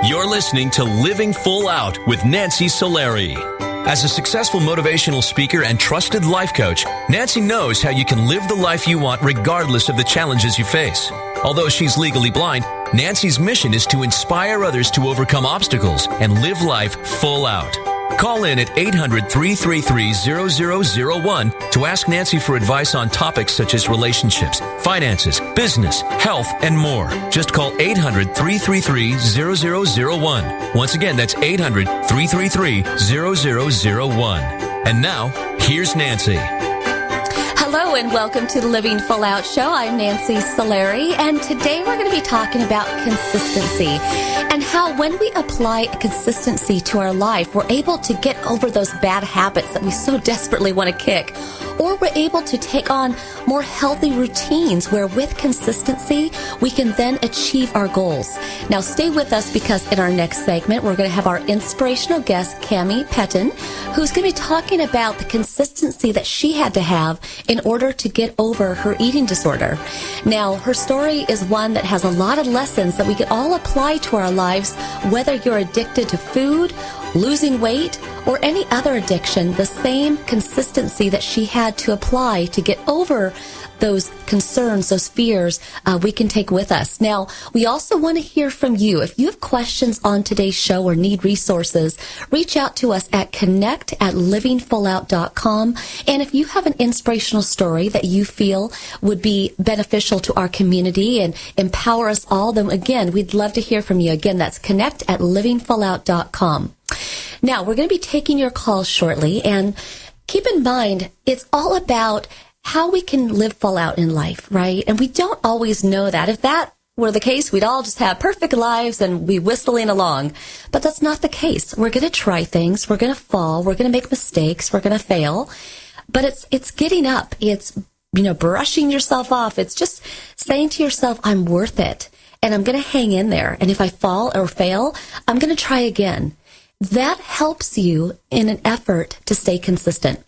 You're listening to Living Full Out with Nancy Solari. As a successful motivational speaker and trusted life coach, Nancy knows how you can live the life you want regardless of the challenges you face. Although she's legally blind, Nancy's mission is to inspire others to overcome obstacles and live life full out. Call in at 800-333-0001 to ask Nancy for advice on topics such as relationships, finances, business, health, and more. Just call 800-333-0001. Once again, that's 800-333-0001. And now, here's Nancy. Hello and welcome to the Living Full Out Show. I'm Nancy Solari, and today we're going to be talking about consistency and how when we apply consistency to our life, we're able to get over those bad habits that we so desperately want to kick, or we're able to take on more healthy routines where with consistency, we can then achieve our goals. Now stay with us because in our next segment, we're going to have our inspirational guest, Cami Pettin, who's going to be talking about the consistency that she had to have in order to get over her eating disorder. Now, her story is one that has a lot of lessons that we can all apply to our lives, whether you're addicted to food, losing weight, or any other addiction. The same consistency that she had to apply to get over those concerns, those fears, we can take with us. Now, we also want to hear from you. If you have questions on today's show or need resources, reach out to us at connect@livingfullout.com. And if you have an inspirational story that you feel would be beneficial to our community and empower us all, then again, we'd love to hear from you. Again, that's connect@livingfullout.com. Now, we're going to be taking your calls shortly, and keep in mind, it's all about how we can live full out in life, right? And we don't always know that. If that were the case, we'd all just have perfect lives and be whistling along. But that's not the case. We're going to try things. We're going to fall. We're going to make mistakes. We're going to fail. But it's getting up. It's, brushing yourself off. It's just saying to yourself, I'm worth it. And I'm going to hang in there. And if I fall or fail, I'm going to try again. That helps you in an effort to stay consistent.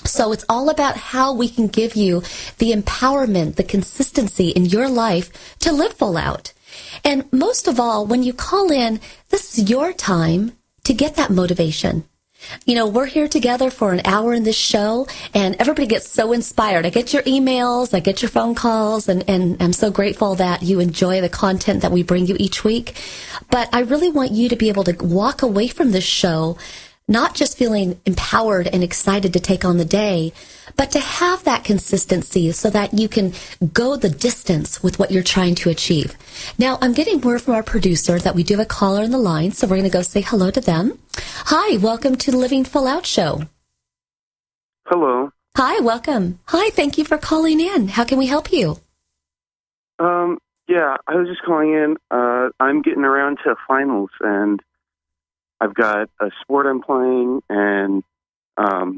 So it's all about how we can give you the empowerment, the consistency in your life to live full out. And most of all, when you call in, this is your time to get that motivation. We're here together for an hour in this show, and everybody gets so inspired. I get your emails, I get your phone calls, and I'm so grateful that you enjoy the content that we bring you each week. But I really want you to be able to walk away from this show not just feeling empowered and excited to take on the day, but to have that consistency so that you can go the distance with what you're trying to achieve. Now, I'm getting word from our producer that we do have a caller on the line, so we're going to go say hello to them. Hi, welcome to the Living Full Out Show. Hello. Hi, welcome. Hi, thank you for calling in. How can we help you? Yeah, I was just calling in. I'm getting around to finals, and I've got a sport I'm playing, and all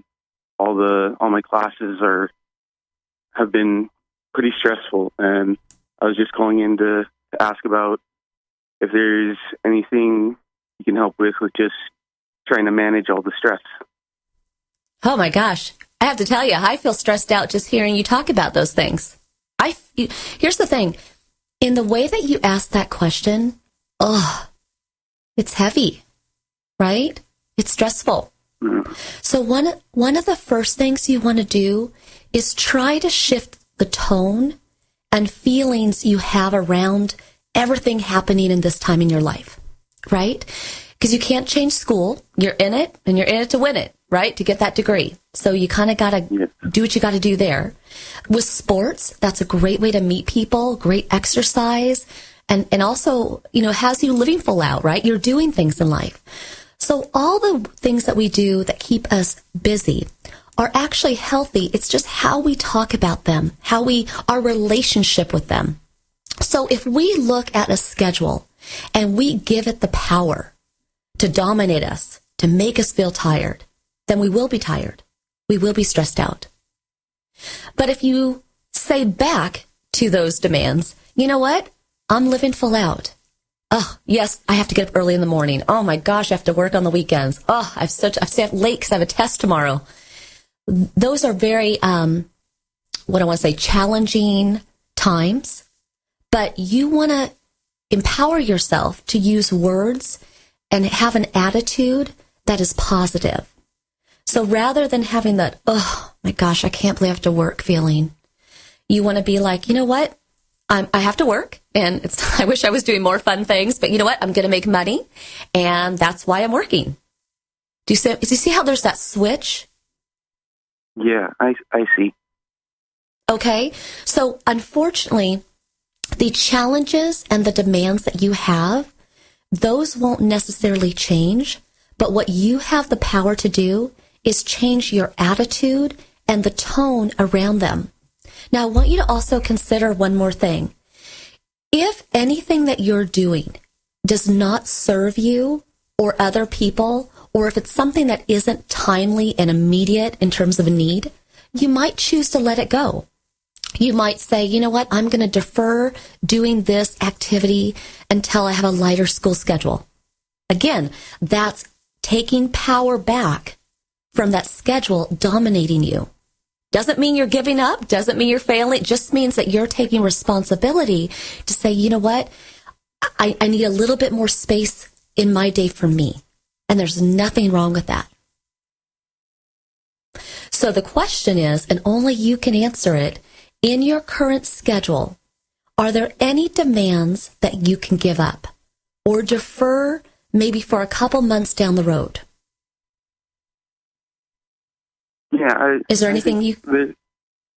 my classes have been pretty stressful. And I was just calling in to ask about if there's anything you can help with just trying to manage all the stress. Oh my gosh, I have to tell you, I feel stressed out just hearing you talk about those things. Here's the thing, in the way that you asked that question, it's heavy. Right? It's stressful. Mm-hmm. So one of the first things you want to do is try to shift the tone and feelings you have around everything happening in this time in your life, right? Because you can't change school. You're in it, and you're in it to win it, right? To get that degree. So you kind of got to do what you got to do there. With sports, that's a great way to meet people, great exercise, and also, has you living full out, right? You're doing things in life. So all the things that we do that keep us busy are actually healthy. It's just how we talk about them, our relationship with them. So if we look at a schedule and we give it the power to dominate us, to make us feel tired, then we will be tired. We will be stressed out. But if you say back to those demands, you know what? I'm living full out. Oh, yes, I have to get up early in the morning. Oh my gosh, I have to work on the weekends. Oh, I have late because I have a test tomorrow. Those are very, challenging times. But you want to empower yourself to use words and have an attitude that is positive. So rather than having that, oh my gosh, I can't believe I have to work feeling, you want to be like, you know what? I have to work, and I wish I was doing more fun things, but you know what? I'm going to make money, and that's why I'm working. Do you see how there's that switch? Yeah, I see. Okay. So unfortunately, the challenges and the demands that you have, those won't necessarily change, but what you have the power to do is change your attitude and the tone around them. Now, I want you to also consider one more thing. If anything that you're doing does not serve you or other people, or if it's something that isn't timely and immediate in terms of a need, you might choose to let it go. You might say, you know what, I'm going to defer doing this activity until I have a lighter school schedule. Again, that's taking power back from that schedule dominating you. Doesn't mean you're giving up, doesn't mean you're failing. It just means that you're taking responsibility to say, you know what, I need a little bit more space in my day for me. And there's nothing wrong with that. So the question is, and only you can answer it, in your current schedule, are there any demands that you can give up or defer maybe for a couple months down the road? Yeah. Is there anything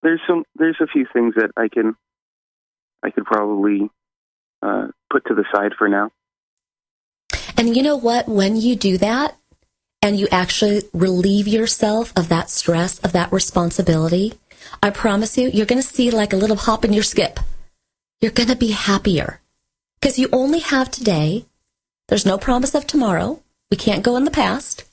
There's a few things that I could probably put to the side for now. And you know what? When you do that and you actually relieve yourself of that stress, of that responsibility, I promise you, you're going to see like a little hop in your skip. You're going to be happier because you only have today. There's no promise of tomorrow. We can't go in the past.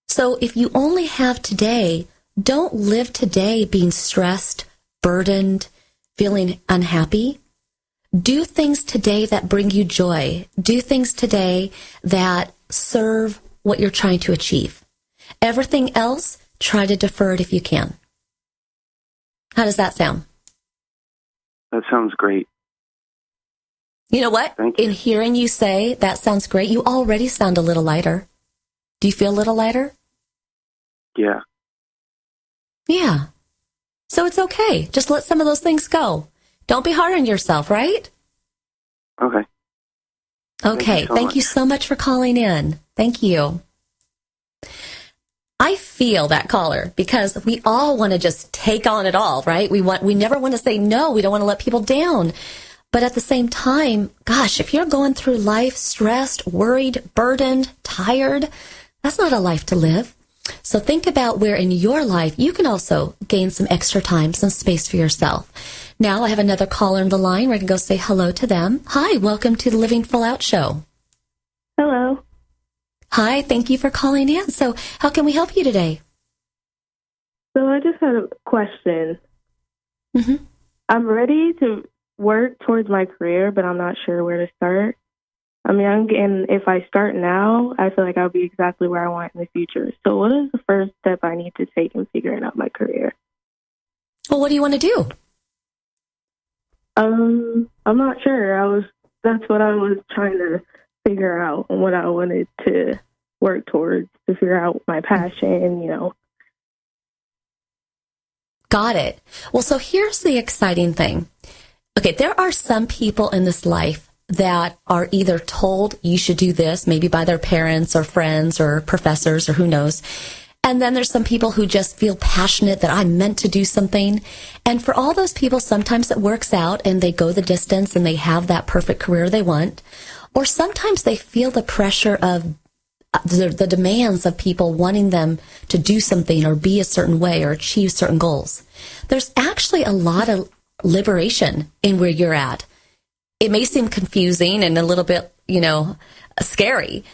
So if you only have today, don't live today being stressed, burdened, feeling unhappy. Do things today that bring you joy. Do things today that serve what you're trying to achieve. Everything else, try to defer it if you can. How does that sound? That sounds great. You know what? Thank you. In hearing you say that sounds great, you already sound a little lighter. Do you feel a little lighter? Yeah. Yeah. So it's okay. Just let some of those things go. Don't be hard on yourself, right? Okay. Okay. Thank you so much for calling in. Thank you. I feel that caller because we all want to just take on it all, right? We never want to say no. We don't want to let people down. But at the same time, gosh, if you're going through life stressed, worried, burdened, tired, that's not a life to live. So think about where in your life you can also gain some extra time, some space for yourself. Now I have another caller on the line. We're going to go say hello to them. Hi, welcome to the Living Full Out Show. Hello. Hi, thank you for calling in. So how can we help you today? So I just had a question. Mm-hmm. I'm ready to work towards my career, but I'm not sure where to start. I'm young, and if I start now, I feel like I'll be exactly where I want in the future. So what is the first step I need to take in figuring out my career? Well, what do you want to do? I'm not sure. That's what I was trying to figure out and what I wanted to work towards to figure out my passion, Got it. Well, so here's the exciting thing. Okay, there are some people in this life that are either told you should do this, maybe by their parents or friends or professors or who knows. And then there's some people who just feel passionate that I'm meant to do something. And for all those people, sometimes it works out and they go the distance and they have that perfect career they want. Or sometimes they feel the pressure of the demands of people wanting them to do something or be a certain way or achieve certain goals. There's actually a lot of liberation in where you're at. It may seem confusing and a little bit, scary,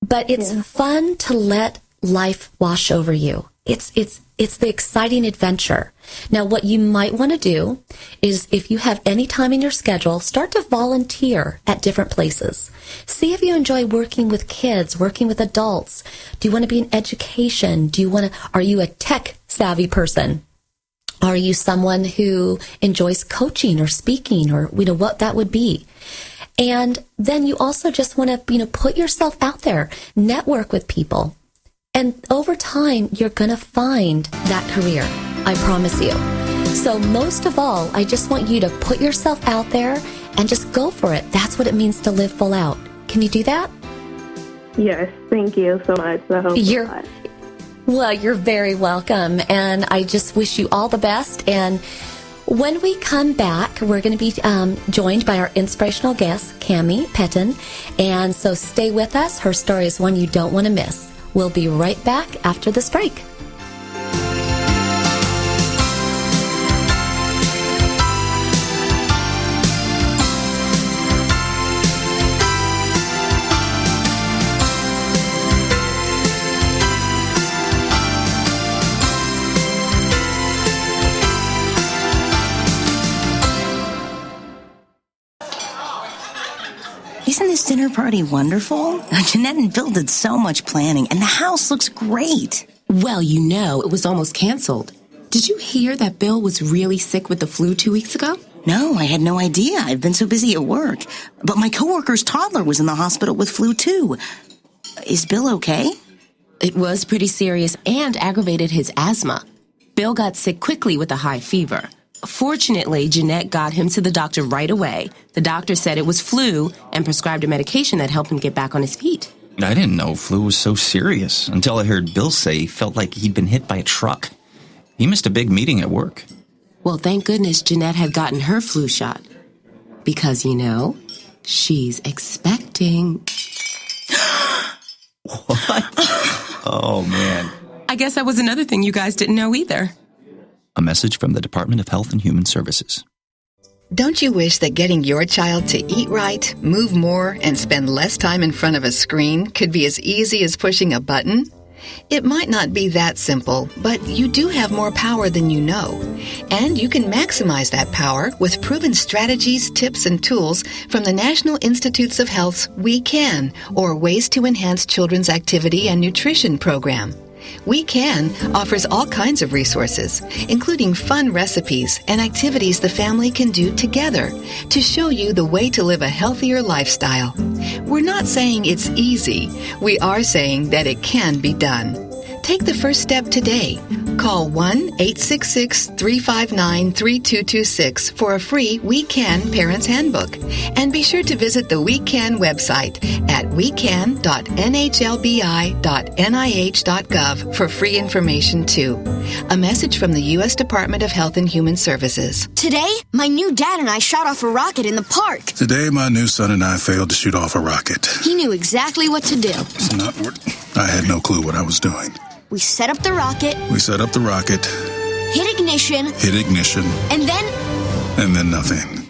but it's fun to let life wash over you. It's the exciting adventure. Now, what you might want to do is if you have any time in your schedule, start to volunteer at different places. See if you enjoy working with kids, working with adults. Do you want to be in education? Are you a tech savvy person? Are you someone who enjoys coaching or speaking or, what that would be? And then you also just want to, put yourself out there, network with people. And over time, you're going to find that career. I promise you. So most of all, I just want you to put yourself out there and just go for it. That's what it means to live full out. Can you do that? Yes, thank you so much. That helps a lot. Well, you're very welcome. And I just wish you all the best. And when we come back, we're going to be joined by our inspirational guest, Cami Pettin. And so stay with us. Her story is one you don't want to miss. We'll be right back after this break. Isn't this dinner party wonderful? Jeanette and Bill did so much planning, and the house looks great. Well, it was almost canceled. Did you hear that Bill was really sick with the flu 2 weeks ago? No, I had no idea. I've been so busy at work. But my coworker's toddler was in the hospital with flu, too. Is Bill okay? It was pretty serious and aggravated his asthma. Bill got sick quickly with a high fever. Fortunately, Jeanette got him to the doctor right away. The doctor said it was flu and prescribed a medication that helped him get back on his feet. I didn't know flu was so serious until I heard Bill say he felt like he'd been hit by a truck. He missed a big meeting at work. Well, thank goodness Jeanette had gotten her flu shot. Because, she's expecting. What? Oh, man. I guess that was another thing you guys didn't know either. A message from the Department of Health and Human Services. Don't you wish that getting your child to eat right, move more, and spend less time in front of a screen could be as easy as pushing a button? It might not be that simple, but you do have more power than you know. And you can maximize that power with proven strategies, tips, and tools from the National Institutes of Health's We Can, or Ways to Enhance Children's Activity and Nutrition program. We Can offers all kinds of resources, including fun recipes and activities the family can do together to show you the way to live a healthier lifestyle. We're not saying it's easy. We are saying that it can be done. Take the first step today. Call 1-866-359-3226 for a free We Can Parents Handbook. And be sure to visit the We Can website at wecan.nhlbi.nih.gov for free information too. A message from the U.S. Department of Health and Human Services. Today, my new dad and I shot off a rocket in the park. Today, my new son and I failed to shoot off a rocket. He knew exactly what to do. It's not what I had no clue what I was doing. We set up the rocket. Hit ignition. And then nothing.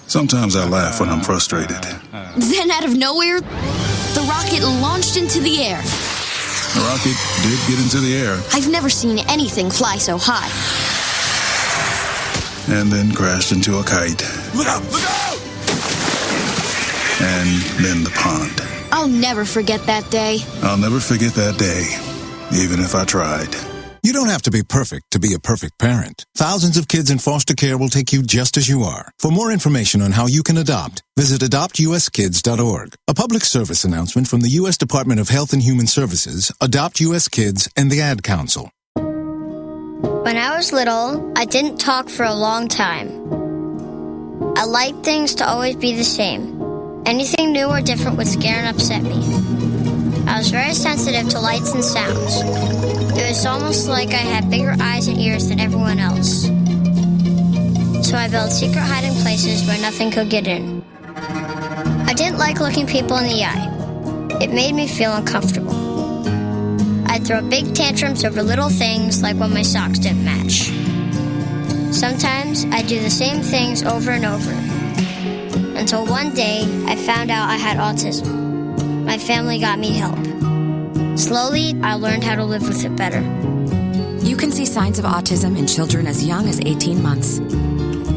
Sometimes I laugh when I'm frustrated. Then out of nowhere, the rocket launched into the air. The rocket did get into the air. I've never seen anything fly so high. And then crashed into a kite. Look out! Look out! And then the pond. I'll never forget that day. I'll never forget that day, even if I tried. You don't have to be perfect to be a perfect parent. Thousands of kids in foster care will take you just as you are. For more information on how you can adopt, visit adoptuskids.org. A public service announcement from the U.S. Department of Health and Human Services, Adopt U.S. Kids, and the Ad Council. When I was little, I didn't talk for a long time. I liked things to always be the same. Anything new or different would scare and upset me. I was very sensitive to lights and sounds. It was almost like I had bigger eyes and ears than everyone else. So I built secret hiding places where nothing could get in. I didn't like looking people in the eye. It made me feel uncomfortable. I'd throw big tantrums over little things like when my socks didn't match. Sometimes I'd do the same things over and over. Until one day, I found out I had autism. My family got me help. Slowly, I learned how to live with it better. You can see signs of autism in children as young as 18 months.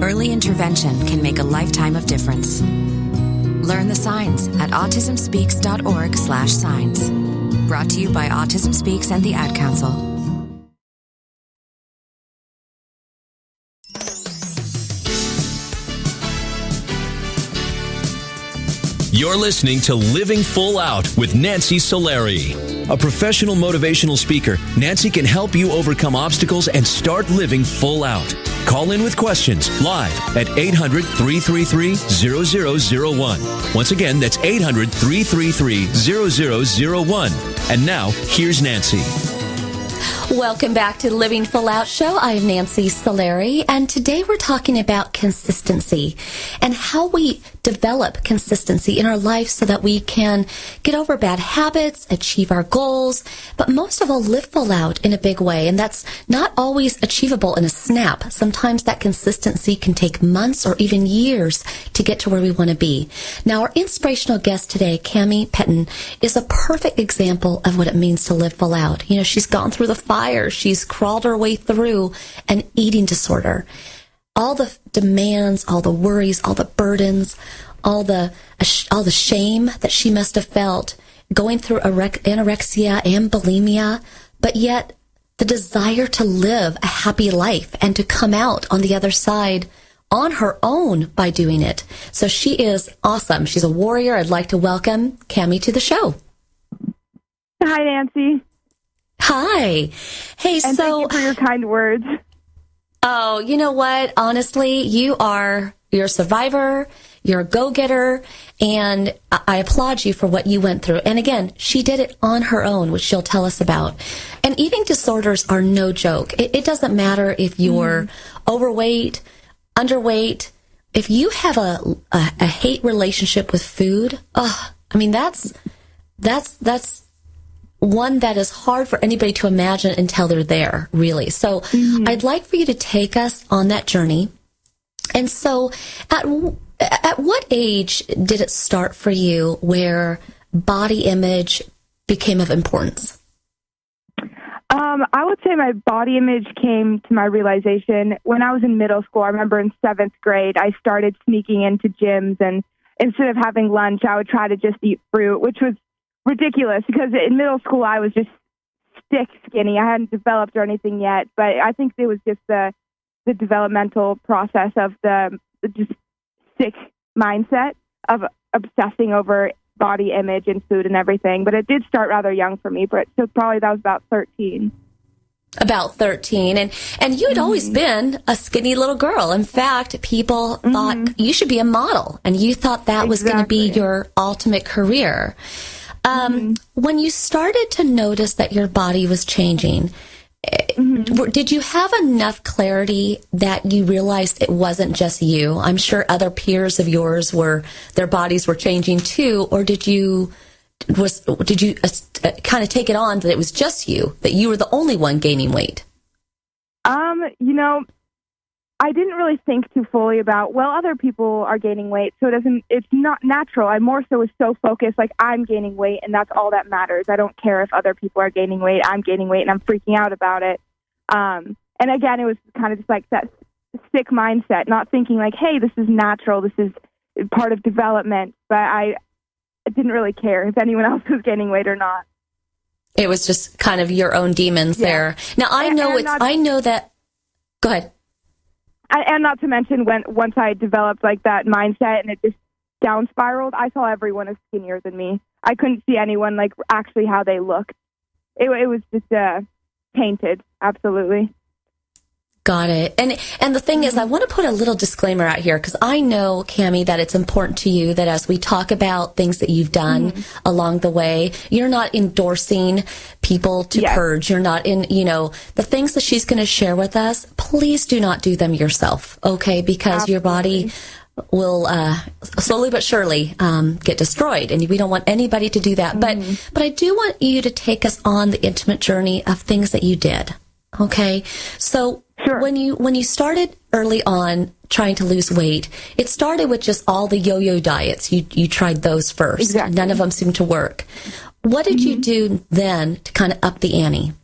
Early intervention can make a lifetime of difference. Learn the signs at autismspeaks.org/signs. Brought to you by Autism Speaks and the Ad Council. You're listening to Living Full Out with Nancy Solari. A professional motivational speaker, Nancy can help you overcome obstacles and start living full out. Call in with questions live at 800-333-0001. Once again, that's 800-333-0001. And now, here's Nancy. Welcome back to the Living Full Out Show. I'm Nancy Solari, and today we're talking about consistency and how we develop consistency in our life so that we can get over bad habits, achieve our goals, but most of all, live full out in a big way. And that's not always achievable in a snap. Sometimes that consistency can take months or even years to get to where we want to be. Now, our inspirational guest today, Cami Pettin, is a perfect example of what it means to live full out. You know, she's gone through the fire. She's crawled her way through an eating disorder. All the demands, all the worries, all the burdens, all the shame that she must have felt going through anorexia and bulimia, but yet the desire to live a happy life and to come out on the other side on her own by doing it. So she is awesome. She's a warrior. I'd like to welcome Cami to the show. Hi, Nancy. Hi. Hey, and thank you for your kind words. Oh, you know what? Honestly, you're a survivor, you're a go-getter, and I applaud you for what you went through. And again, she did it on her own, which she'll tell us about. And eating disorders are no joke. It doesn't matter if you're overweight, underweight. If you have a hate relationship with food, I mean, that's one that is hard for anybody to imagine until they're there, really. So I'd like for you to take us on that journey. And so at what age did it start for you where body image became of importance? I would say my body image came to my realization when I was in middle school. I remember in 7th grade, I started sneaking into gyms, and instead of having lunch, I would try to just eat fruit, which was ridiculous because in middle school I was just stick skinny. I hadn't developed or anything yet, but I think it was just the developmental process of the just sick mindset of obsessing over body image and food and everything. But it did start rather young for me, but so probably that was about 13. About 13. And you had always been a skinny little girl. In fact, people thought you should be a model, and you thought that was going to be your ultimate career. When you started to notice that your body was changing, did you have enough clarity that you realized it wasn't just you? I'm sure other peers of yours their bodies were changing too, or did you kind of take it on that it was just you, that you were the only one gaining weight? I didn't really think too fully about, other people are gaining weight, so it's not natural. I more so was so focused, like I'm gaining weight and that's all that matters. I don't care if other people are gaining weight, I'm gaining weight and I'm freaking out about it. And again, it was kind of just like that sick mindset, not thinking like, hey, this is natural, this is part of development, but I didn't really care if anyone else was gaining weight or not. It was just kind of your own demons there. Now, I know that, go ahead. And not to mention once I developed like that mindset and it just down spiraled, I saw everyone as skinnier than me. I couldn't see anyone like actually how they looked. It was just tainted, absolutely. Got it. And the thing is, I want to put a little disclaimer out here because I know, Cami, that it's important to you that as we talk about things that you've done along the way, you're not endorsing people to purge. You're not the things that she's going to share with us, please do not do them yourself, okay? Because your body will slowly but surely get destroyed, and we don't want anybody to do that. But I do want you to take us on the intimate journey of things that you did, okay? So when you started early on trying to lose weight, it started with just all the yo-yo diets. You tried those first. Exactly. None of them seemed to work. What did you do then to kind of up the ante?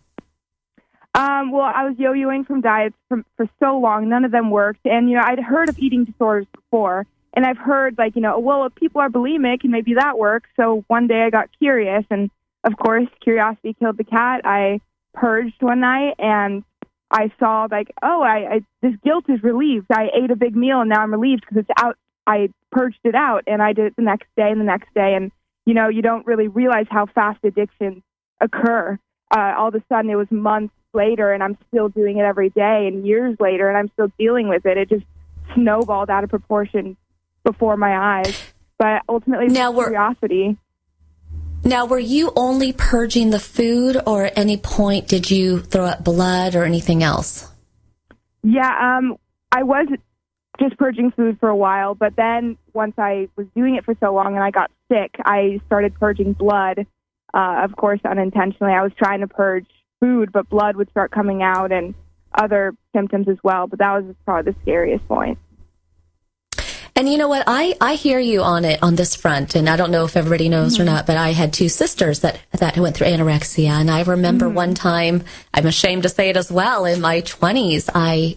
I was yo-yoing from diets for so long. None of them worked. And, I'd heard of eating disorders before. And I've heard, if people are bulimic, and maybe that works. So one day I got curious. And, of course, curiosity killed the cat. I purged one night, and I saw, this guilt is relieved. I ate a big meal, and now I'm relieved because it's I purged it out, and I did it the next day and the next day. And, you know, you don't really realize how fast addictions occur. All of a sudden, it was months later, and I'm still doing it every day, and years later, and I'm still dealing with it. It just snowballed out of proportion before my eyes. But ultimately, curiosity. Now, were you only purging the food, or at any point did you throw up blood or anything else? Yeah, I was just purging food for a while, but then once I was doing it for so long and I got sick, I started purging blood, of course, unintentionally. I was trying to purge food, but blood would start coming out and other symptoms as well, but that was probably the scariest point. And you know what? I hear you on this front, and I don't know if everybody knows or not, but I had two sisters that went through anorexia, and I remember one time, I'm ashamed to say it as well, in my 20s, I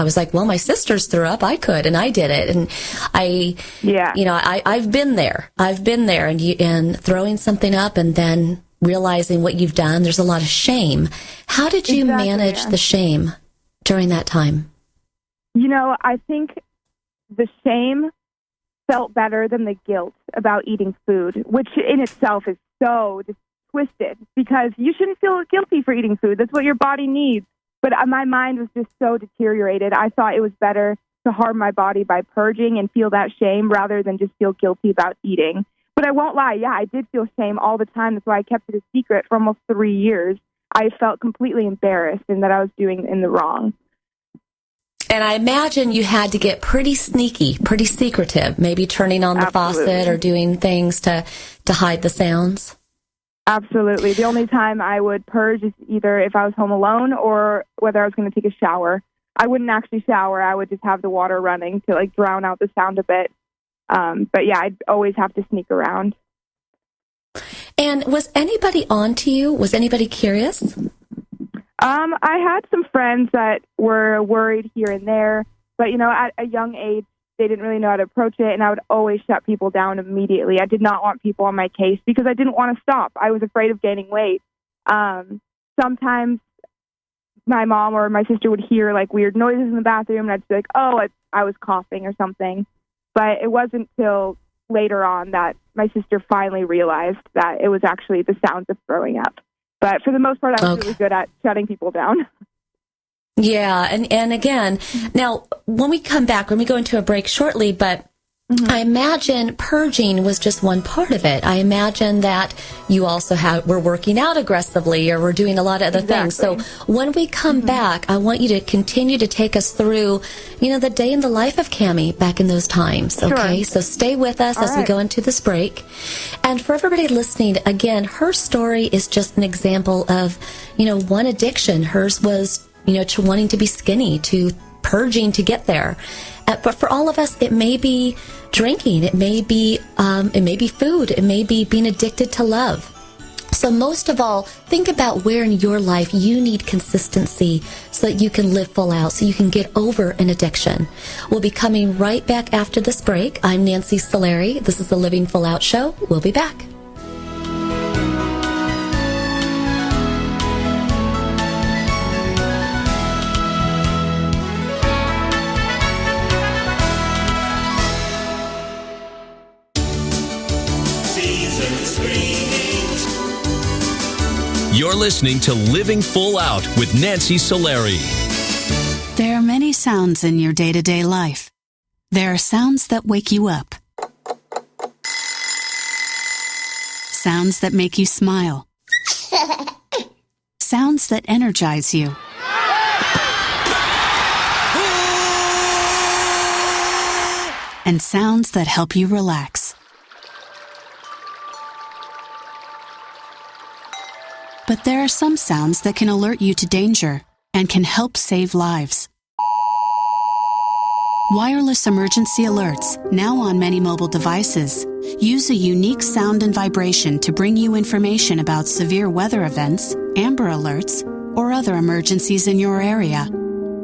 was like, well, my sisters threw up, I could, and I did it, and I've been there, and throwing something up and then realizing what you've done. There's a lot of shame. How did you manage the shame during that time? You know, I think the shame felt better than the guilt about eating food, which in itself is so just twisted, because you shouldn't feel guilty for eating food. That's what your body needs. But my mind was just so deteriorated. I thought it was better to harm my body by purging and feel that shame rather than just feel guilty about eating. But I won't lie, yeah, I did feel shame all the time. That's why I kept it a secret for almost 3 years. I felt completely embarrassed and that I was doing in the wrong. And I imagine you had to get pretty sneaky, pretty secretive, maybe turning on the faucet or doing things to hide the sounds. Absolutely. The only time I would purge is either if I was home alone or whether I was going to take a shower. I wouldn't actually shower. I would just have the water running to like drown out the sound a bit. But yeah, I'd always have to sneak around. And was anybody on to you? Was anybody curious? I had some friends that were worried here and there, but, you know, at a young age, they didn't really know how to approach it, and I would always shut people down immediately. I did not want people on my case because I didn't want to stop. I was afraid of gaining weight. Sometimes my mom or my sister would hear, like, weird noises in the bathroom, and I'd be like, oh, I was coughing or something. But it wasn't till later on that my sister finally realized that it was actually the sounds of throwing up. But for the most part, I was really good at shutting people down. Yeah, and again, now, when we come back, when we go into a break shortly, but I imagine purging was just one part of it. I imagine that you also were working out aggressively or were doing a lot of other things. So when we come back, I want you to continue to take us through, you know, the day in the life of Cammie back in those times, okay? So stay with us as we go into this break. And for everybody listening, again, her story is just an example of, you know, one addiction. Hers was, you know, to wanting to be skinny, to purging to get there. But for all of us, it may be drinking, it may be food, it may be being addicted to love. So most of all, think about where in your life you need consistency so that you can live full out, so you can get over an addiction. We'll be coming right back after this break. I'm Nancy Solari. This is the Living Full Out Show. We'll be back. You're listening to Living Full Out with Nancy Solari. There are many sounds in your day-to-day life. There are sounds that wake you up. Sounds that make you smile. Sounds that energize you. And sounds that help you relax. But there are some sounds that can alert you to danger and can help save lives. Wireless emergency alerts, now on many mobile devices, use a unique sound and vibration to bring you information about severe weather events, Amber Alerts, or other emergencies in your area.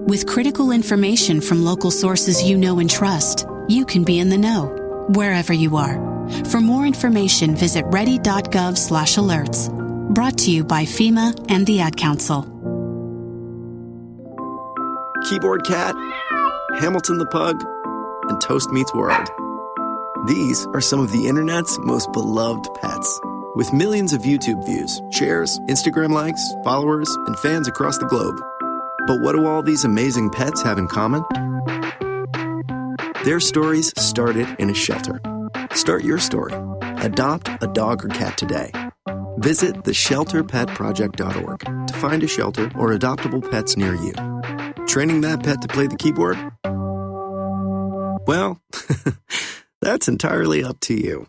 With critical information from local sources you know and trust, you can be in the know, wherever you are. For more information, visit ready.gov/alerts. Brought to you by FEMA and the Ad Council. Keyboard Cat, Hamilton the Pug, and Toast Meets World. These are some of the internet's most beloved pets. With millions of YouTube views, shares, Instagram likes, followers, and fans across the globe. But what do all these amazing pets have in common? Their stories started in a shelter. Start your story. Adopt a dog or cat today. Visit theshelterpetproject.org to find a shelter or adoptable pets near you. Training that pet to play the keyboard? Well, that's entirely up to you.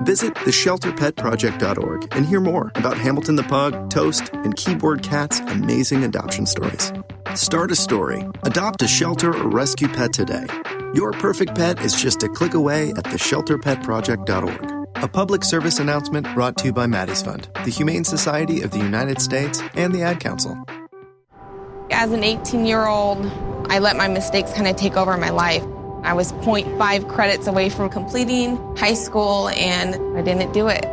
Visit theshelterpetproject.org and hear more about Hamilton the Pug, Toast, and Keyboard Cat's amazing adoption stories. Start a story, adopt a shelter, or rescue pet today. Your perfect pet is just a click away at theshelterpetproject.org. A public service announcement brought to you by Maddie's Fund, the Humane Society of the United States, and the Ad Council. As an 18-year-old, I let my mistakes kind of take over my life. I was 0.5 credits away from completing high school, and I didn't do it.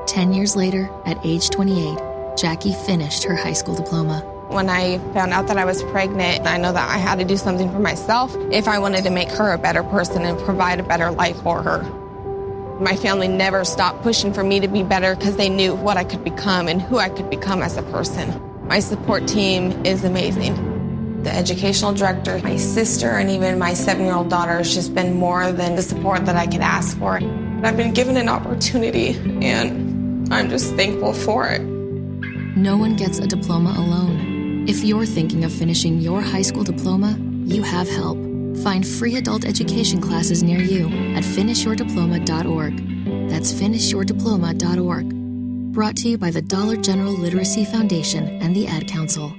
10 years later, at age 28, Jackie finished her high school diploma. When I found out that I was pregnant, I know that I had to do something for myself if I wanted to make her a better person and provide a better life for her. My family never stopped pushing for me to be better because they knew what I could become and who I could become as a person. My support team is amazing. The educational director, my sister, and even my 7-year-old daughter has just been more than the support that I could ask for. I've been given an opportunity, and I'm just thankful for it. No one gets a diploma alone. If you're thinking of finishing your high school diploma, you have help. Find free adult education classes near you at finishyourdiploma.org. That's finishyourdiploma.org. Brought to you by the Dollar General Literacy Foundation and the Ad Council.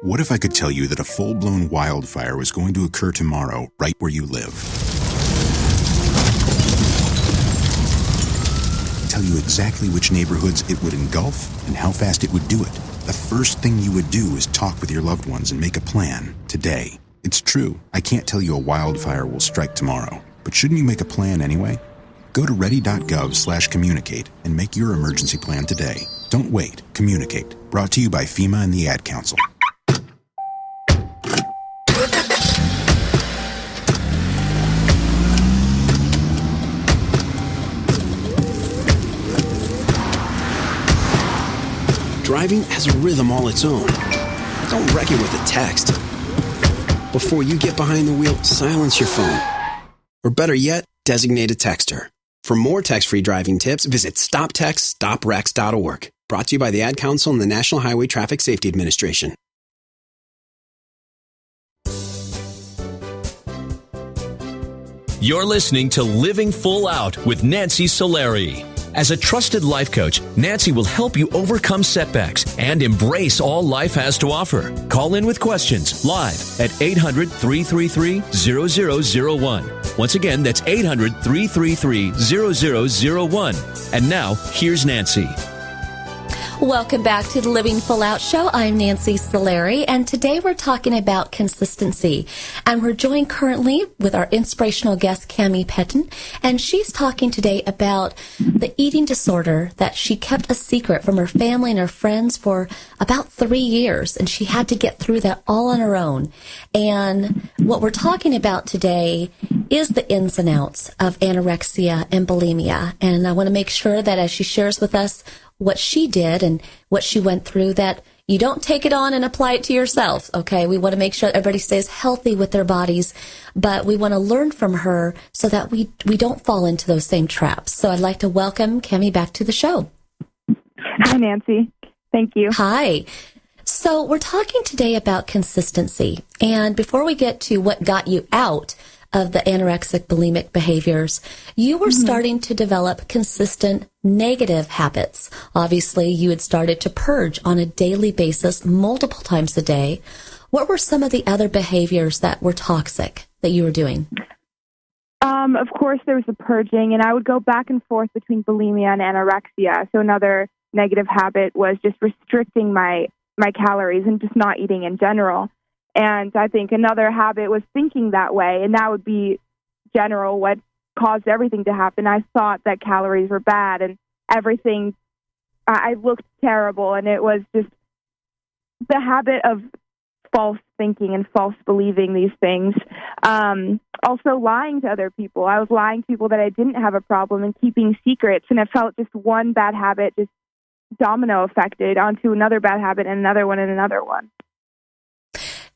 What if I could tell you that a full-blown wildfire was going to occur tomorrow right where you live? Tell you exactly which neighborhoods it would engulf and how fast it would do it. The first thing you would do is talk with your loved ones and make a plan today. It's true, I can't tell you a wildfire will strike tomorrow, but shouldn't you make a plan anyway? Go to ready.gov/communicate and make your emergency plan today. Don't wait, communicate. Brought to you by FEMA and the Ad Council. Driving has a rhythm all its own. Don't wreck it with a text. Before you get behind the wheel, silence your phone. Or better yet, designate a texter. For more text-free driving tips, visit stoptextstoprex.org. Brought to you by the Ad Council and the National Highway Traffic Safety Administration. You're listening to Living Full Out with Nancy Solari. As a trusted life coach, Nancy will help you overcome setbacks and embrace all life has to offer. Call in with questions live at 800-333-0001. Once again, that's 800-333-0001. And now, here's Nancy. Welcome back to the Living Full Out Show. I'm Nancy Solari, and today we're talking about consistency. And we're joined currently with our inspirational guest, Cami Pettin, and she's talking today about the eating disorder that she kept a secret from her family and her friends for about 3 years, and she had to get through that all on her own. And what we're talking about today is the ins and outs of anorexia and bulimia. And I want to make sure that as she shares with us what she did and what she went through, that you don't take it on and apply it to yourself, okay? We want to make sure everybody stays healthy with their bodies, but we want to learn from her so that we don't fall into those same traps. So I'd like to welcome Cami back to the show. Hi, Nancy. Thank you. Hi. So we're talking today about consistency. And before we get to what got you out of the anorexic bulimic behaviors, you were starting to develop consistent negative habits. Obviously, you had started to purge on a daily basis, multiple times a day. What were some of the other behaviors that were toxic that you were doing? Of course, there was the purging, and I would go back and forth between bulimia and anorexia. So another negative habit was just restricting my calories and just not eating in general. And I think another habit was thinking that way, and that would be general what caused everything to happen. I thought that calories were bad and everything, I looked terrible, and it was just the habit of false thinking and false believing these things. Also lying to other people. I was lying to people that I didn't have a problem and keeping secrets, and it felt just one bad habit just domino affected onto another bad habit and another one and another one.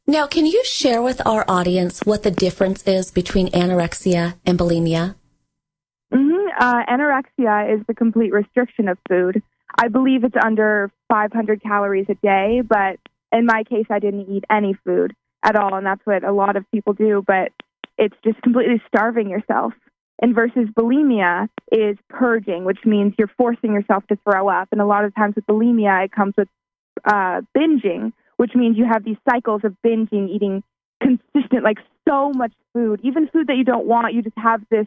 Now, can you share with our audience what the difference is between anorexia and bulimia? Anorexia is the complete restriction of food. I believe it's under 500 calories a day, but in my case, I didn't eat any food at all, and that's what a lot of people do, but it's just completely starving yourself. And versus bulimia is purging, which means you're forcing yourself to throw up. And a lot of times with bulimia, it comes with binging, which means you have these cycles of binging, eating consistent, like so much food, even food that you don't want. You just have this,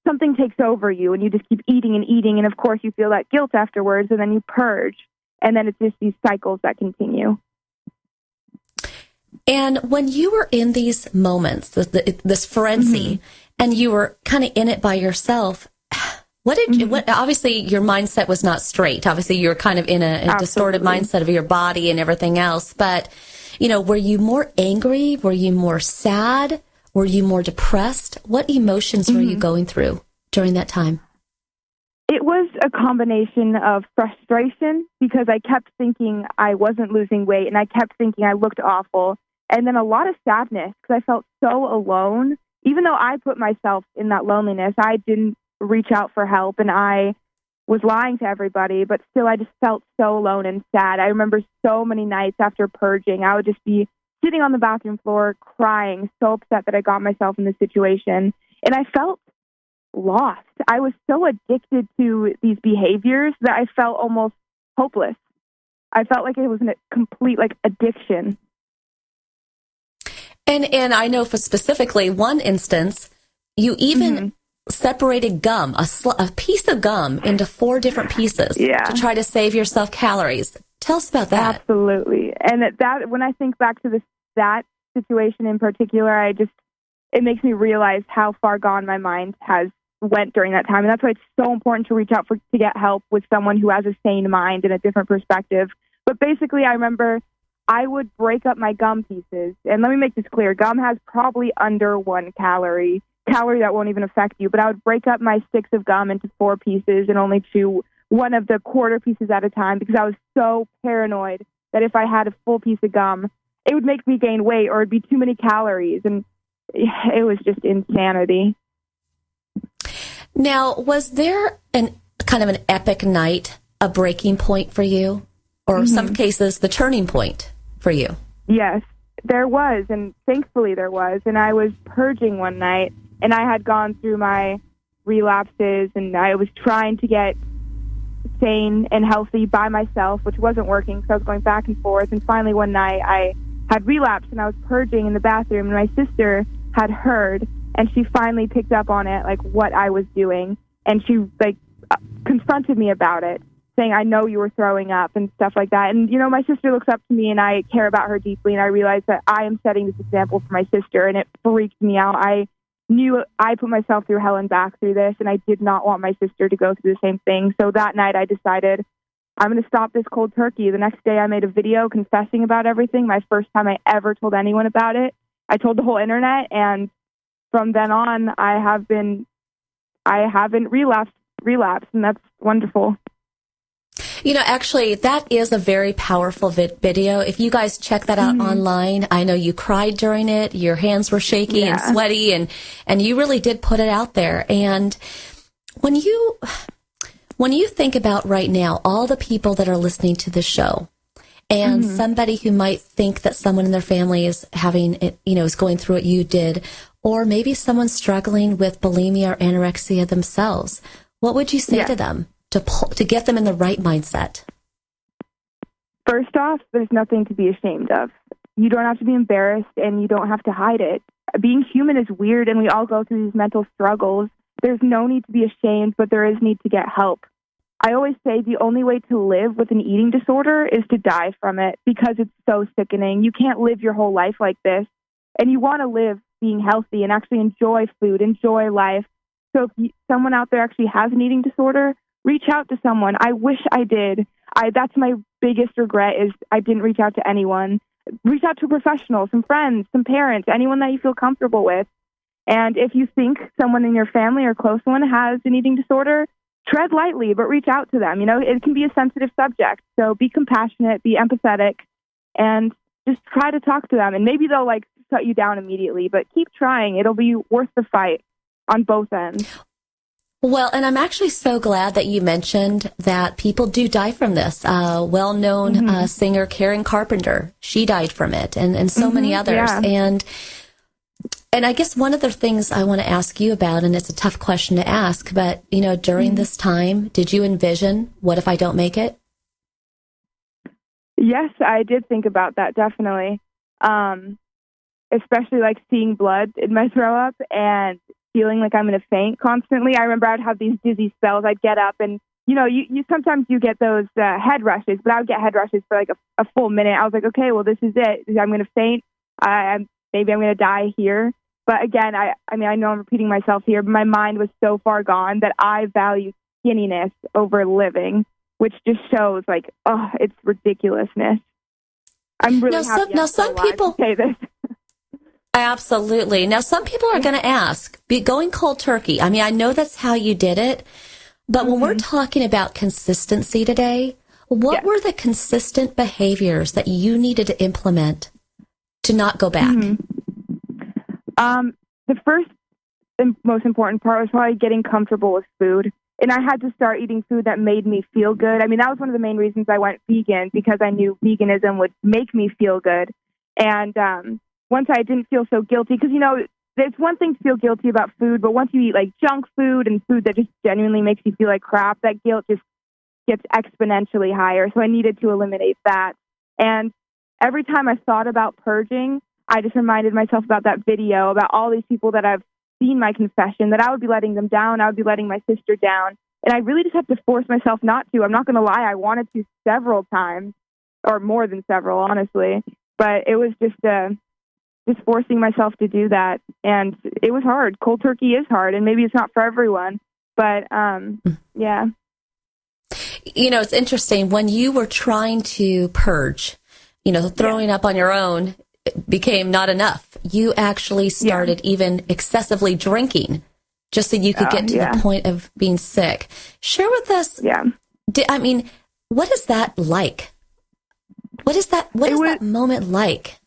something takes over you and you just keep eating and eating. And of course you feel that guilt afterwards, and then you purge. And then it's just these cycles that continue. And when you were in these moments, this frenzy, and you were kind of in it by yourself, what did you, obviously your mindset was not straight. Obviously you're kind of in a distorted mindset of your body and everything else. But, were you more angry? Were you more sad? Were you more depressed? What emotions were you going through during that time? It was a combination of frustration because I kept thinking I wasn't losing weight, and I kept thinking I looked awful. And then a lot of sadness because I felt so alone. Even though I put myself in that loneliness, I didn't reach out for help, and I was lying to everybody, but still I just felt so alone and sad. I remember so many nights after purging, I would just be sitting on the bathroom floor crying, so upset that I got myself in this situation. And I felt lost. I was so addicted to these behaviors that I felt almost hopeless. I felt like it was a complete addiction. And I know for specifically one instance, you even separated gum, a piece of gum, into 4 different pieces to try to save yourself calories. Tell us about that. Absolutely. And that when I think back to that situation in particular, it makes me realize how far gone my mind has went during that time. And that's why it's so important to reach out to get help with someone who has a sane mind and a different perspective. But basically, I remember I would break up my gum pieces. And let me make this clear. Gum has probably under 1 calorie that won't even affect you. But I would break up my sticks of gum into 4 pieces and only chew one of the quarter pieces at a time because I was so paranoid that if I had a full piece of gum, it would make me gain weight or it'd be too many calories. And it was just insanity. Now, was there an epic night, a breaking point for you? Or some cases, the turning point for you? Yes, there was. And thankfully there was. And I was purging one night, and I had gone through my relapses, and I was trying to get sane and healthy by myself, which wasn't working, so I was going back and forth. And finally one night I had relapsed, and I was purging in the bathroom, and my sister had heard, and she finally picked up on it, what I was doing. And she confronted me about it, saying, I know you were throwing up and stuff like that. And, my sister looks up to me, and I care about her deeply, and I realized that I am setting this example for my sister, and it freaked me out. I knew I put myself through hell and back through this, and I did not want my sister to go through the same thing. So that night I decided I'm going to stop this cold turkey. The next day I made a video confessing about everything, my first time I ever told anyone about it. I told the whole internet, and from then on I haven't relapsed, and that's wonderful. Actually, that is a very powerful video. If you guys check that out online, I know you cried during it. Your hands were shaky and sweaty, and you really did put it out there. And when you think about right now, all the people that are listening to the show, and somebody who might think that someone in their family is having it, is going through what you did, or maybe someone struggling with bulimia or anorexia themselves, what would you say to them? To get them in the right mindset? First off, there's nothing to be ashamed of. You don't have to be embarrassed, and you don't have to hide it. Being human is weird, and we all go through these mental struggles. There's no need to be ashamed, but there is need to get help. I always say the only way to live with an eating disorder is to die from it, because it's so sickening. You can't live your whole life like this, and you want to live being healthy and actually enjoy food, enjoy life. So if someone out there actually has an eating disorder, reach out to someone. I wish I did. That's my biggest regret, is I didn't reach out to anyone. reach out to a professional, some friends, some parents, anyone that you feel comfortable with. And if you think someone in your family or close one has an eating disorder, tread lightly, but reach out to them. You know, it can be a sensitive subject. So be compassionate, be empathetic, and just try to talk to them. And maybe they'll like shut you down immediately, but keep trying. It'll be worth the fight on both ends. Well, and I'm actually so glad that you mentioned that people do die from this. Well-known singer Karen Carpenter, she died from it, and so many others. Yeah. And I guess one of the things I want to ask you about, and it's a tough question to ask, but, you know, during this time, did you envision, what if I don't make it? Yes, I did think about that, definitely. Especially like seeing blood in my throw up and feeling like I'm going to faint constantly. I remember I'd have these dizzy spells. I'd get up and, you know, you sometimes you get those head rushes, but I would get head rushes for like a full minute. I was like, okay, well, this is it. I'm going to faint. Maybe I'm going to die here. But again, I mean, I know I'm repeating myself here, but my mind was so far gone that I value skinniness over living, which just shows like, oh, it's ridiculousness. I'm really happy. Now, some people say this. Absolutely. Now, some people are going to ask, going cold turkey. I mean, I know that's how you did it, but when we're talking about consistency today, what were the consistent behaviors that you needed to implement to not go back? The first and most important part was probably getting comfortable with food. And I had to start eating food that made me feel good. I mean, that was one of the main reasons I went vegan, because I knew veganism would make me feel good. And once I didn't feel so guilty, because, you know, it's one thing to feel guilty about food, but once you eat like junk food and food that just genuinely makes you feel like crap, that guilt just gets exponentially higher. So I needed to eliminate that. And every time I thought about purging, I just reminded myself about that video, about all these people that I've seen my confession, that I would be letting them down. I would be letting my sister down. And I really just have to force myself not to. I'm not going to lie. I wanted to several times, or more than several, honestly. But it was just forcing myself to do that. And it was hard. Cold turkey is hard, and maybe it's not for everyone. But, yeah. You know, it's interesting. When you were trying to purge, you know, throwing up on your own became not enough. You actually started even excessively drinking just so you could get to the point of being sick. Share with us. I mean, what is that like? What is that moment like?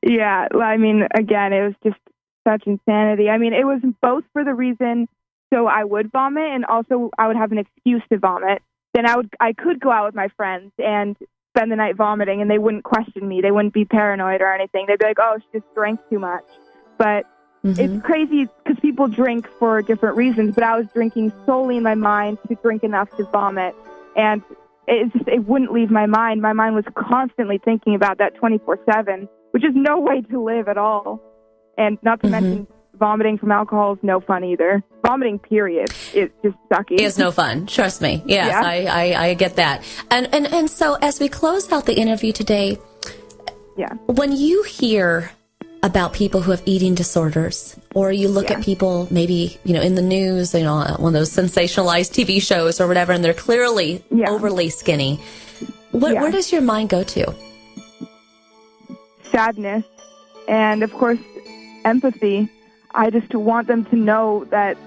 Yeah, I mean, again, it was just such insanity. I mean, it was both for the reason so I would vomit, and also I would have an excuse to vomit. Then I could go out with my friends and spend the night vomiting, and they wouldn't question me. They wouldn't be paranoid or anything. They'd be like, oh, she just drank too much. But it's crazy because people drink for different reasons, but I was drinking solely in my mind to drink enough to vomit. And it wouldn't leave my mind. My mind was constantly thinking about that 24/7, which is no way to live at all. And not to mention, vomiting from alcohol is no fun either. Vomiting, period, is just sucky. It's no fun. Trust me. Yes, I get that. And so as we close out the interview today, when you hear about people who have eating disorders, or you look at people maybe, you know, in the news, you know, one of those sensationalized TV shows or whatever, and they're clearly overly skinny, where does your mind go to? Sadness, and of course, empathy. I just want them to know that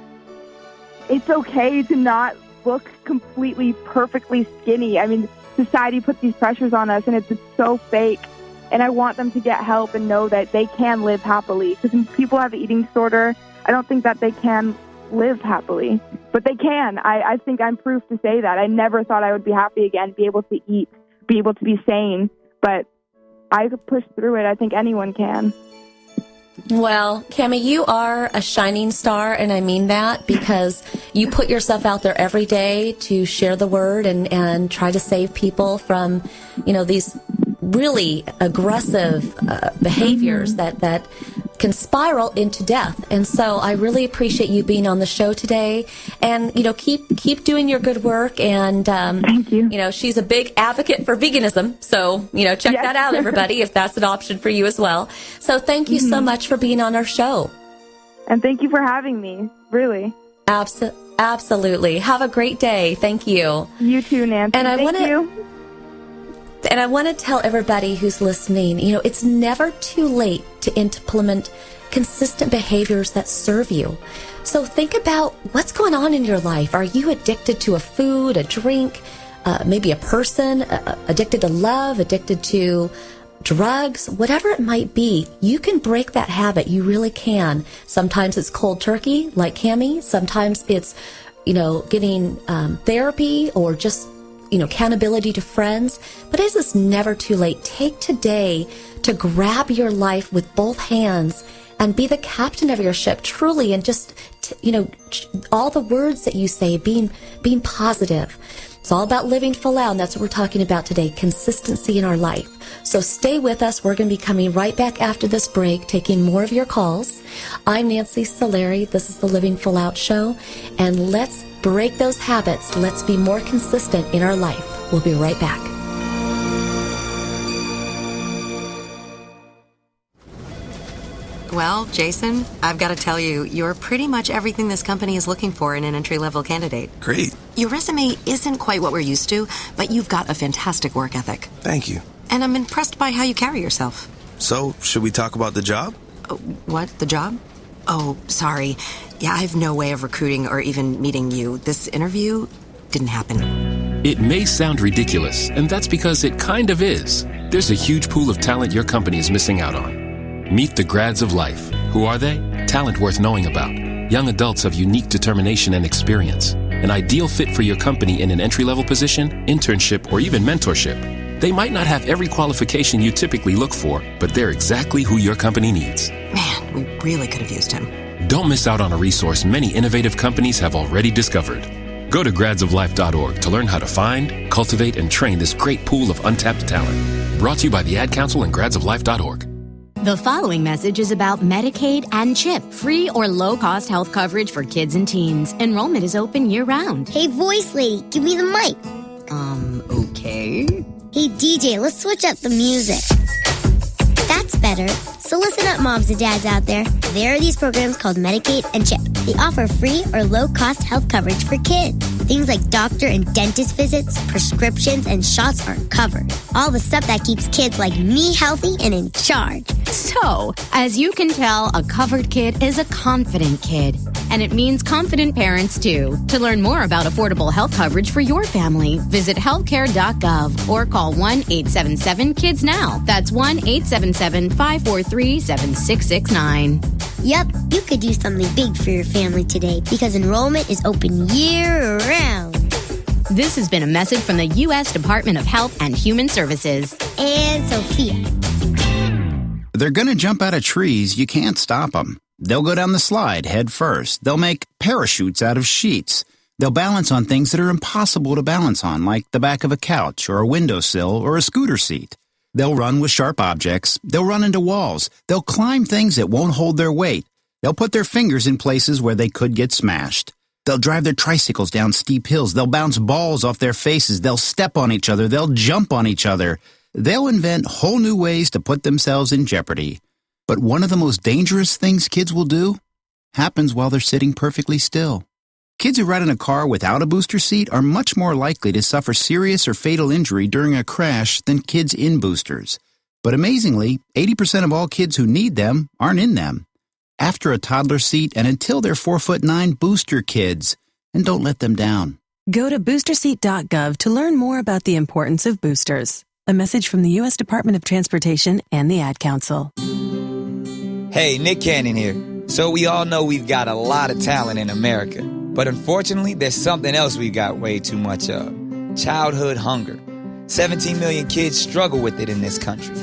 it's okay to not look completely perfectly skinny. I mean, society puts these pressures on us, and it's so fake. And I want them to get help and know that they can live happily. Because when people have an eating disorder, I don't think that they can live happily. But they can. I think I'm proof to say that. I never thought I would be happy again, be able to eat, be able to be sane. But I could push through it. I think anyone can. Well, Cammie, you are a shining star, and I mean that, because you put yourself out there every day to share the word and try to save people from, you know, these really aggressive behaviors that can spiral into death. And so I really appreciate you being on the show today, and, you know, keep doing your good work. And, thank you. You know, she's a big advocate for veganism. So, you know, check that out, everybody, if that's an option for you as well. So thank you so much for being on our show. And thank you for having me. Really. Absolutely. Have a great day. Thank you. You too, Nancy. And I want to And I want to tell everybody who's listening, it's never too late to implement consistent behaviors that serve you. So think about what's going on in your life. Are you addicted to a food, a drink, maybe a person, addicted to love, addicted to drugs, whatever it might be? You can break that habit. You really can. Sometimes it's cold turkey, like Cammie. Sometimes it's, getting therapy or just accountability to friends, but it is never too late. Take today to grab your life with both hands and be the captain of your ship, truly, and just, all the words that you say, being positive. It's all about living full out, and that's what we're talking about today, consistency in our life. So stay with us. We're going to be coming right back after this break, taking more of your calls. I'm Nancy Solari. This is the Living Full Out Show, and let's break those habits. Let's be more consistent in our life. We'll be right back. Well, Jason, I've got to tell you, you're pretty much everything this company is looking for in an entry-level candidate. Great. Your resume isn't quite what we're used to, but you've got a fantastic work ethic. Thank you. And I'm impressed by how you carry yourself. So, should we talk about the job? What? The job? Oh, sorry. Yeah, I have no way of recruiting or even meeting you. This interview didn't happen. It may sound ridiculous, and that's because it kind of is. There's a huge pool of talent your company is missing out on. Meet the grads of life. Who are they? Talent worth knowing about. Young adults of unique determination and experience. An ideal fit for your company in an entry-level position, internship, or even mentorship. They might not have every qualification you typically look for, but they're exactly who your company needs. Man, we really could have used him. Don't miss out on a resource many innovative companies have already discovered. Go to gradsoflife.org to learn how to find, cultivate, and train this great pool of untapped talent. Brought to you by the Ad Council and gradsoflife.org. The following message is about Medicaid and CHIP, free or low-cost health coverage for kids and teens. Enrollment is open year-round. Hey, voice lady, give me the mic. Okay. Hey, DJ, let's switch up the music. That's better. So listen up, moms and dads out there. There are these programs called Medicaid and CHIP. They offer free or low-cost health coverage for kids. Things like doctor and dentist visits, prescriptions, and shots are covered. All the stuff that keeps kids like me healthy and in charge. So, as you can tell, a covered kid is a confident kid. And it means confident parents, too. To learn more about affordable health coverage for your family, visit healthcare.gov or call 1-877-KIDS-NOW. That's 1-877-543-7669. Yep, you could do something big for your family today because enrollment is open year-round. This has been a message from the U.S. Department of Health and Human Services. And Sophia. They're going to jump out of trees. You can't stop them. They'll go down the slide head first. They'll make parachutes out of sheets. They'll balance on things that are impossible to balance on, like the back of a couch or a windowsill or a scooter seat. They'll run with sharp objects. They'll run into walls. They'll climb things that won't hold their weight. They'll put their fingers in places where they could get smashed. They'll drive their tricycles down steep hills. They'll bounce balls off their faces. They'll step on each other. They'll jump on each other. They'll invent whole new ways to put themselves in jeopardy. But one of the most dangerous things kids will do happens while they're sitting perfectly still. Kids who ride in a car without a booster seat are much more likely to suffer serious or fatal injury during a crash than kids in boosters. But amazingly, 80% of all kids who need them aren't in them. After a toddler seat and until they're 4'9", booster kids, and don't let them down. Go to boosterseat.gov to learn more about the importance of boosters. A message from the U.S. Department of Transportation and the Ad Council. Hey, Nick Cannon here. So we all know we've got a lot of talent in America. But unfortunately, there's something else we've got way too much of. Childhood hunger. 17 million kids struggle with it in this country.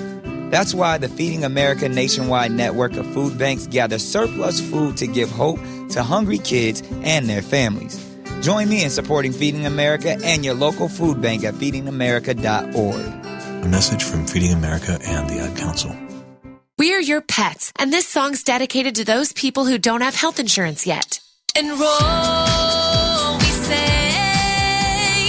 That's why the Feeding America nationwide network of food banks gather surplus food to give hope to hungry kids and their families. Join me in supporting Feeding America and your local food bank at feedingamerica.org. A message from Feeding America and the Ad Council. We are your pets, and this song's dedicated to those people who don't have health insurance yet. Enroll, we say,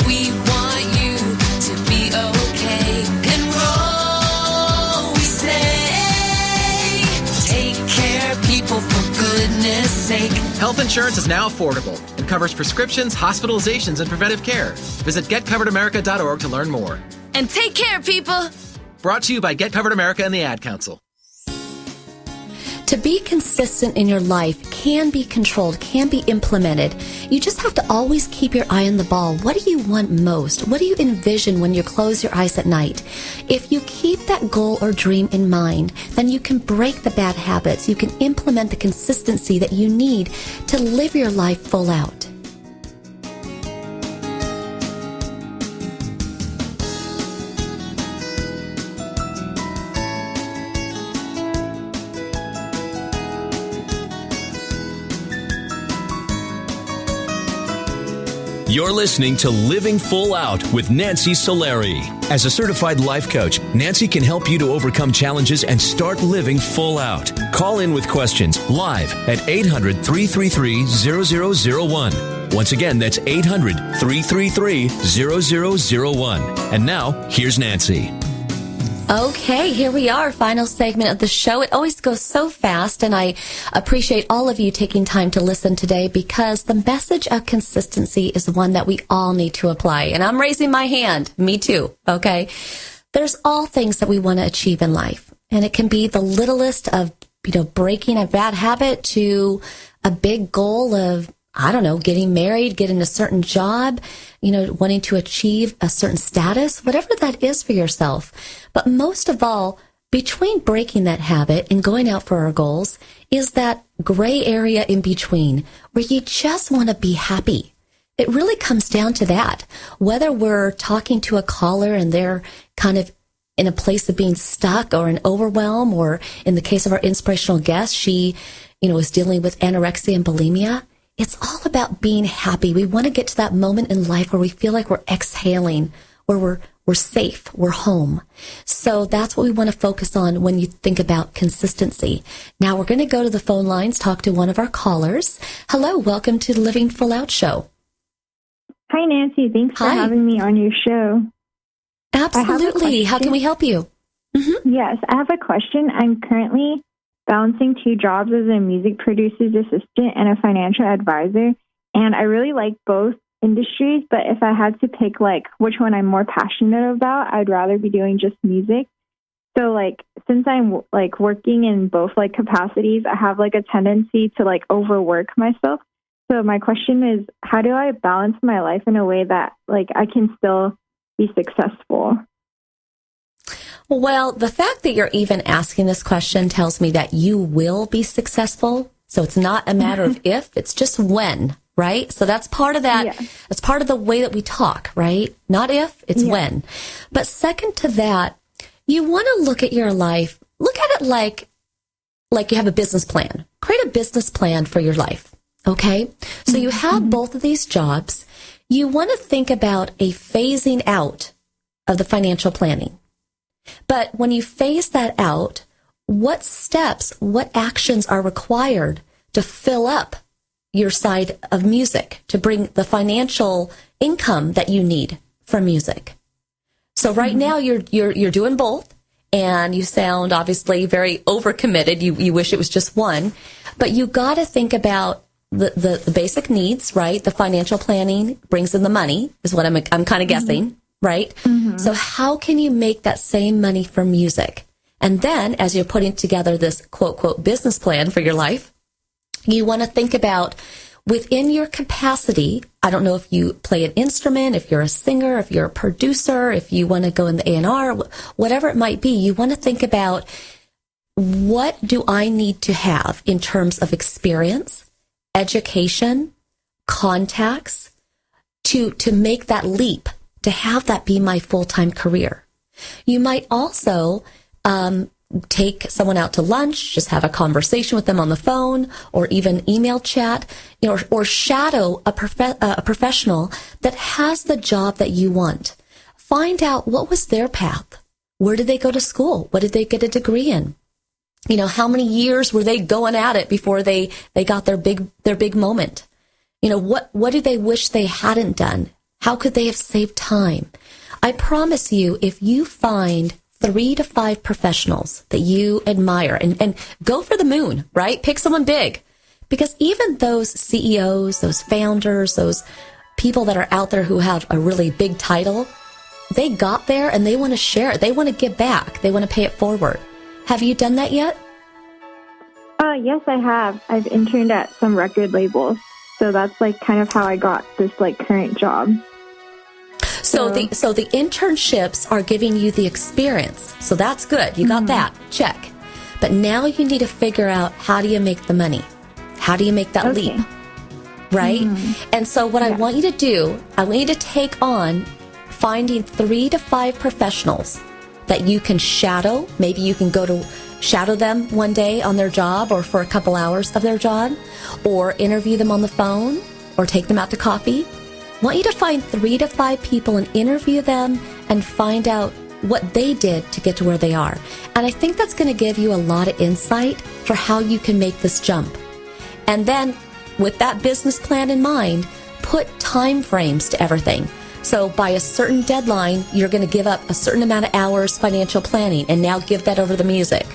we want you to be okay. Enroll, we say, take care, people, for goodness sake. Health insurance is now affordable and covers prescriptions, hospitalizations, and preventive care. Visit getcoveredamerica.org to learn more. And take care, people. Brought to you by Get Covered America and the Ad Council. To be consistent in your life can be controlled, can be implemented. You just have to always keep your eye on the ball. What do you want most? What do you envision when you close your eyes at night? If you keep that goal or dream in mind, then you can break the bad habits. You can implement the consistency that you need to live your life full out. You're listening to Living Full Out with Nancy Solari. As a certified life coach, Nancy can help you to overcome challenges and start living full out. Call in with questions live at 800-333-0001. Once again, that's 800-333-0001. And now, here's Nancy. Okay, here we are, final segment of the show. It always goes so fast, and I appreciate all of you taking time to listen today because the message of consistency is one that we all need to apply. And I'm raising my hand. Me too, okay? There's all things that we want to achieve in life, and it can be the littlest of, breaking a bad habit to a big goal of, getting married, getting a certain job, wanting to achieve a certain status, whatever that is for yourself. But most of all, between breaking that habit and going out for our goals is that gray area in between where you just want to be happy. It really comes down to that. Whether we're talking to a caller and they're kind of in a place of being stuck or in overwhelm, or in the case of our inspirational guest, she, is dealing with anorexia and bulimia. It's all about being happy. We want to get to that moment in life where we feel like we're exhaling, where we're safe, we're home. So that's what we want to focus on when you think about consistency. Now we're going to go to the phone lines, talk to one of our callers. Hello, welcome to the Living Full Out Show. Hi, Nancy. Thanks for having me on your show. Absolutely. How can we help you? Mm-hmm. Yes, I have a question. I'm currently balancing 2 jobs as a music producer's assistant and a financial advisor. And I really like both industries, but if I had to pick which one I'm more passionate about, I'd rather be doing just music. So since I'm working in both capacities, I have a tendency to overwork myself. So my question is, how do I balance my life in a way that I can still be successful? Well, the fact that you're even asking this question tells me that you will be successful. So it's not a matter of if, it's just when, right? So that's part of that. Yeah. That's part of the way that we talk, right? Not if, it's when. But second to that, you want to look at your life, look at it like you have a business plan. Create a business plan for your life, okay? So you have both of these jobs. You want to think about a phasing out of the financial planning. But when you phase that out, what steps, what actions are required to fill up your side of music, to bring the financial income that you need from music? So right now you're doing both, and you sound obviously very overcommitted. You wish it was just one, but you got to think about the basic needs, right? The financial planning brings in the money is what I'm kind of guessing. Right? Mm-hmm. So how can you make that same money from music? And then as you're putting together this quote, quote, business plan for your life, you want to think about within your capacity. I don't know if you play an instrument, if you're a singer, if you're a producer, if you want to go in the A&R, whatever it might be, you want to think about what do I need to have in terms of experience, education, contacts to make that leap, to have that be my full-time career. You might also take someone out to lunch, just have a conversation with them on the phone, or even email chat, or shadow a professional that has the job that you want. Find out what was their path. Where did they go to school? What did they get a degree in? How many years were they going at it before they got their big moment? What do they wish they hadn't done? How could they have saved time? I promise you, if you find 3 to 5 professionals that you admire and go for the moon, right? Pick someone big. Because even those CEOs, those founders, those people that are out there who have a really big title, they got there and they want to share it. They want to give back. They want to pay it forward. Have you done that yet? Yes, I have. I've interned at some record labels. So that's like kind of how I got this like current job. So the internships are giving you the experience. So that's good. You got that. Check. But now you need to figure out, how do you make the money? How do you make that leap? Right? And so what I want you to do, I want you to take on finding 3 to 5 professionals that you can shadow. Maybe you can go to shadow them one day on their job or for a couple hours of their job, or interview them on the phone, or take them out to coffee. I want you to find 3 to 5 people and interview them and find out what they did to get to where they are. And I think that's going to give you a lot of insight for how you can make this jump. And then with that business plan in mind, put time frames to everything. So by a certain deadline, you're going to give up a certain amount of hours financial planning, and now give that over the music.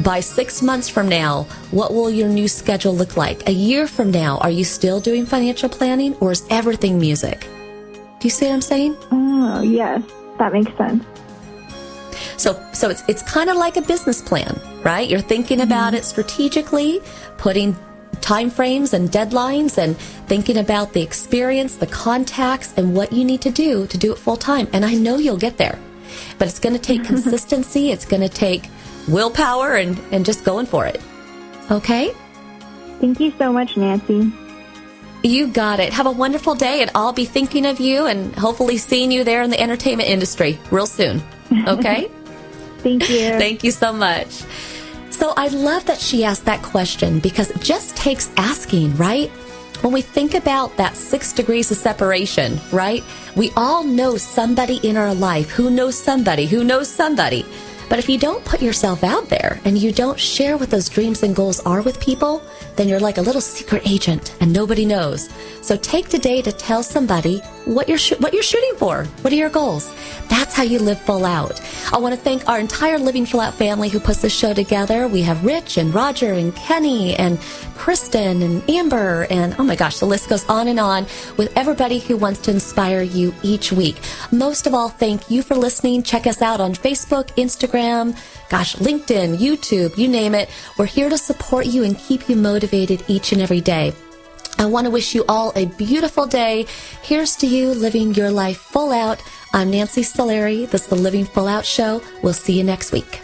By 6 months from now, what will your new schedule look like? A year from now, are you still doing financial planning, or is everything music? Do you see what I'm saying? Oh, yes. That makes sense. So it's kind of like a business plan, right? You're thinking about it strategically, putting time frames and deadlines, and thinking about the experience, the contacts, and what you need to do it full time. And I know you'll get there, but it's going to take consistency. It's going to take willpower and just going for it. Okay? Thank you so much, Nancy. You got it. Have a wonderful day, and I'll be thinking of you and hopefully seeing you there in the entertainment industry real soon. Okay? Thank you. Thank you so much. So I love that she asked that question, because it just takes asking, right? When we think about that 6 degrees of separation, right? We all know somebody in our life who knows somebody who knows somebody. But if you don't put yourself out there and you don't share what those dreams and goals are with people, then you're like a little secret agent and nobody knows. So take today to tell somebody what you're shooting for. What are your goals? That's how you live full out. I want to thank our entire Living Full Out family who puts this show together. We have Rich and Roger and Kenny and Kristen and Amber, and oh my gosh, the list goes on and on with everybody who wants to inspire you each week. Most of all, thank you for listening. Check us out on Facebook, Instagram, LinkedIn, YouTube, you name it. We're here to support you and keep you motivated each and every day. I want to wish you all a beautiful day. Here's to you living your life full out. I'm Nancy Solari. This is the Living Full Out Show. We'll see you next week.